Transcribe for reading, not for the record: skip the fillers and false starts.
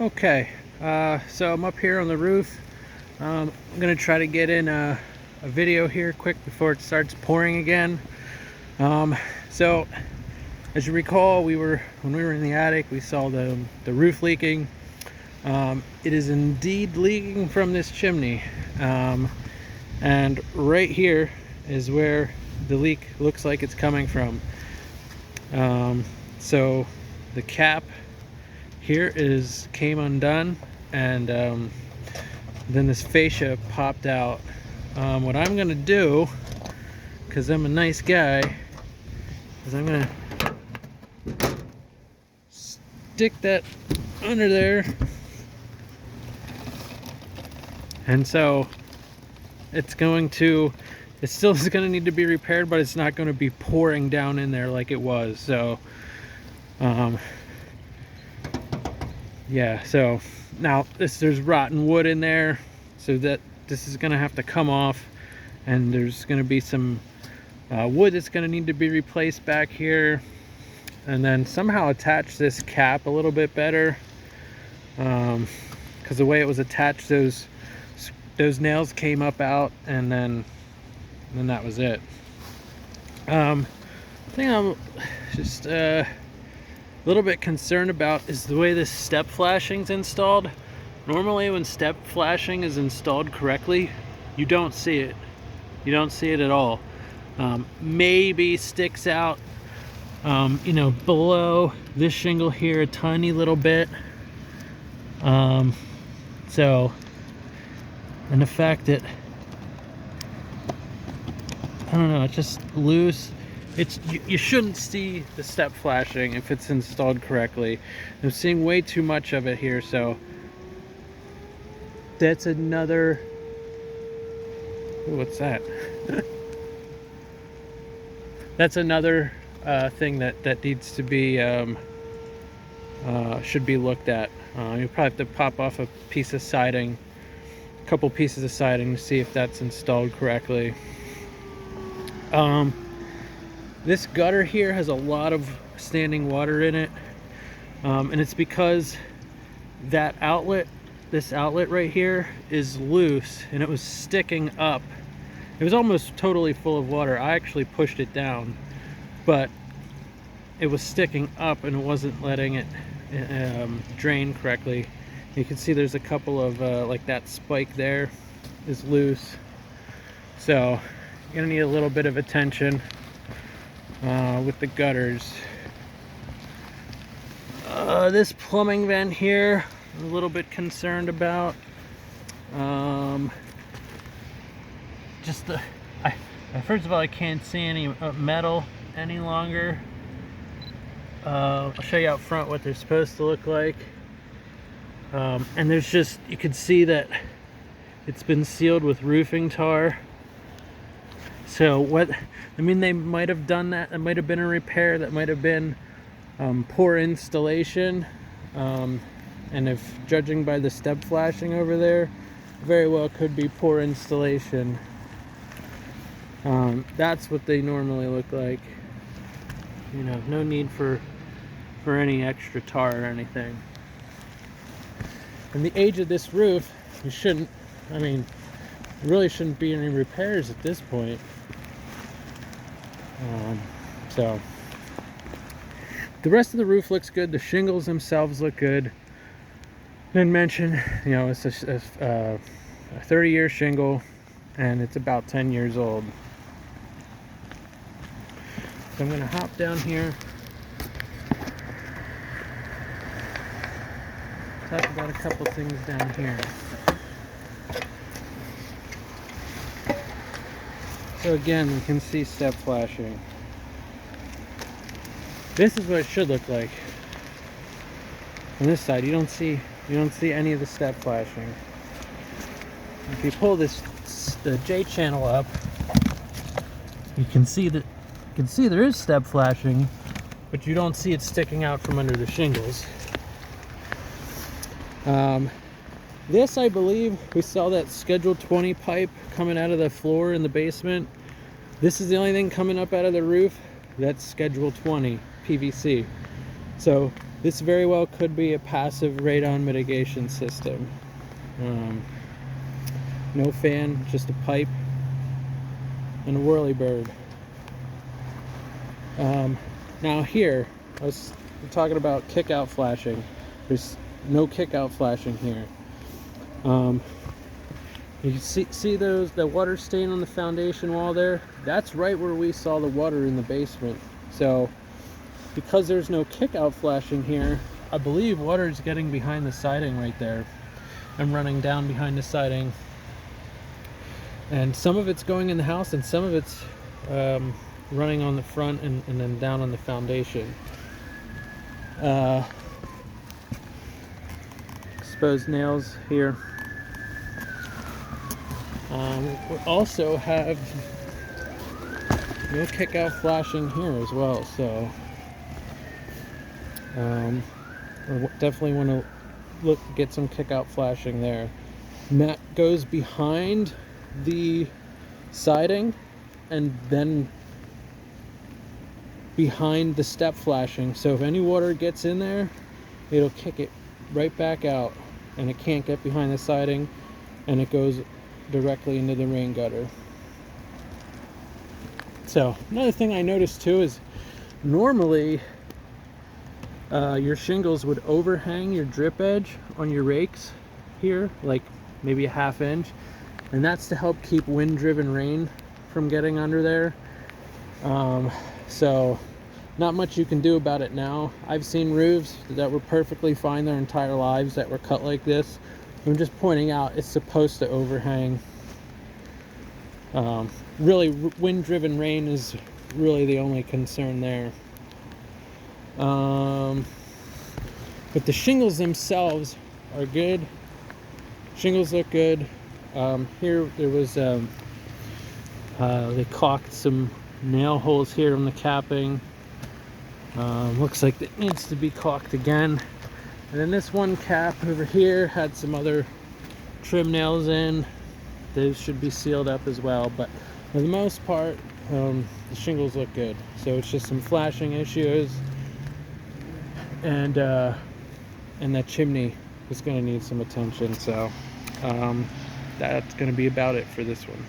Okay, so I'm up here on the roof. I'm gonna try to get in a video here quick before it starts pouring again. Um, so as you recall, when we were in the attic, we saw the roof leaking. It is indeed leaking from this chimney, and right here is where the leak looks like it's coming from. So the cap here came undone, and then this fascia popped out. What I'm gonna do, because I'm a nice guy, is I'm gonna stick that under there, and so it still is going to need to be repaired, but it's not going to be pouring down in there like it was. So yeah, so now there's rotten wood in there, so that this is going to have to come off, and there's going to be some wood that's going to need to be replaced back here, and then somehow attach this cap a little bit better, because the way it was attached, those nails came up out, and then that was it. I think I'm just a little bit concerned about is the way this step flashing's installed. Normally when step flashing is installed correctly, you don't see it. You don't see it at all. Maybe sticks out, below this shingle here a tiny little bit. And the fact that, I don't know, it's just loose. You shouldn't see the step flashing if it's installed correctly. I'm seeing way too much of it here, so that's another. Ooh, what's that? That's another thing that needs to be should be looked at. You probably have to pop off a piece of siding, a couple pieces of siding, to see if that's installed correctly. This gutter here has a lot of standing water in it, and it's because that outlet, this outlet right here, is loose, and it was sticking up. It was almost totally full of water. I actually pushed it down, but it was sticking up and it wasn't letting it drain correctly. You can see there's a couple of like that spike there is loose, so you're gonna need a little bit of attention with the gutters. This plumbing vent here, I'm a little bit concerned about. First of all, I can't see any metal any longer. I'll show you out front what they're supposed to look like. And there's just, you can see that it's been sealed with roofing tar. So they might have done that. It might have been a repair. That might have been poor installation. And if judging by the step flashing over there, very well could be poor installation. That's what they normally look like. No need for any extra tar or anything. And the age of this roof, there really shouldn't be any repairs at this point. So the rest of the roof looks good. The shingles themselves look good. Didn't mention, it's a 30-year shingle, and it's about 10 years old. So I'm going to hop down here, talk about a couple things down here. So again, you can see step flashing. This is what it should look like. On this side, you don't see any of the step flashing. If you pull the J channel up, you can see there is step flashing, but you don't see it sticking out from under the shingles. This, I believe, we saw that Schedule 20 pipe coming out of the floor in the basement. This is the only thing coming up out of the roof. That's Schedule 20 PVC. So This very well could be a passive radon mitigation system. No fan, just a pipe and a whirlybird. Now here, I was talking about kick-out flashing. There's no kick-out flashing here. You can see the water stain on the foundation wall there? That's right where we saw the water in the basement. So, because there's no kick-out flashing here, I believe water is getting behind the siding right there and running down behind the siding. And some of it's going in the house and some of it's running on the front and then down on the foundation. Exposed nails here. We also have no kick-out flashing here as well, so we definitely want to get some kick-out flashing there. And that goes behind the siding and then behind the step flashing, so if any water gets in there, it'll kick it right back out and it can't get behind the siding, and it goes directly into the rain gutter. So another thing I noticed too is normally your shingles would overhang your drip edge on your rakes here, like maybe a ½ inch, and that's to help keep wind-driven rain from getting under there. So not much you can do about it now. I've seen roofs that were perfectly fine their entire lives that were cut like this. I'm just pointing out it's supposed to overhang. Really, wind-driven rain is really the only concern there. But the shingles themselves are good. Shingles look good. Here there was they caulked some nail holes here on the capping. Looks like it needs to be caulked again. And then this one cap over here had some other trim nails in. Those should be sealed up as well, but for the most part, the shingles look good. So it's just some flashing issues, and that chimney is going to need some attention. So that's going to be about it for this one.